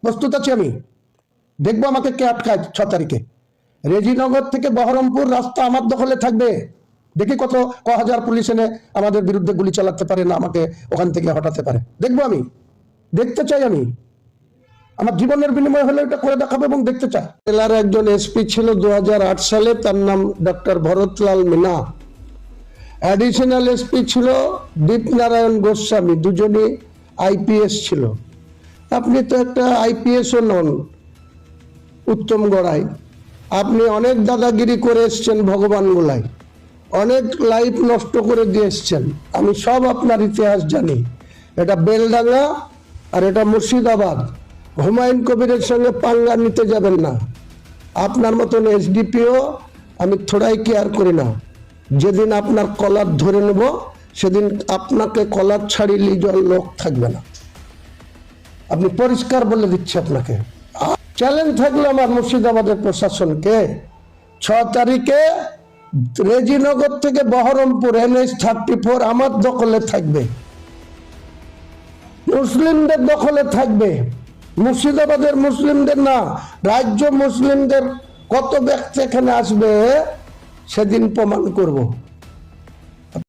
প্রস্তুত আছি আমি। দেখবো আমাকে কে আটকায় 6 তারিখে। রেজিনগর থেকে বহরমপুর রাস্তা আমার দখলে থাকবে। দেখি কত হাজার পুলিশ এনে আমাদের বিরুদ্ধে গুলি চালাতে পারে, না আমাকে ওখান থেকে হটাতে পারে। দেখবো আমি, দেখতে চাই আমি। আমার জীবনের বিনিময় হলে এটা করে দেখাবো এবং দেখতে চাই। জেলার একজন এসপি ছিল 2008 সালে, তার নাম doctor Bharatlal Meena. Additional SP ছিল দীপনারায়ণ গোস্বামী, দুজনই আইপিএস ছিল। আপনি তো একটা আইপিএসও নন উত্তম গড়াই। আপনি অনেক দাদাগিরি করে এসছেন ভগবান গোলায়, অনেক লাইফ নষ্ট করে দিয়ে এসছেন। আমি সব আপনার ইতিহাস জানি। এটা বেলডাঙ্গা আর এটা মুর্শিদাবাদ। হুমায়ুন কবিরের সঙ্গে পাঙ্গা নিতে যাবেন না। আপনার মতন এসডিপিও আমি থোড়াই কেয়ার করি না। যেদিন আপনার কলার ধরে নেব সেদিন আপনাকে কলার ছাড়িয়ে লিজন লোক থাকবে না। আপনি পরিষ্কার বলে দিচ্ছি আপনাকে। চ্যালেঞ্জ থাকলো আমার মুর্শিদাবাদের প্রশাসনকে, 6 তারিখে রেজিনগর থেকে বহরমপুর NH-34 আমার দখলে থাকবে, মুসলিমদের দখলে থাকবে। মুর্শিদাবাদের মুসলিমদের না, রাজ্য মুসলিমদের কত ব্যক্তি এখানে আসবে সেদিন প্রমাণ করব।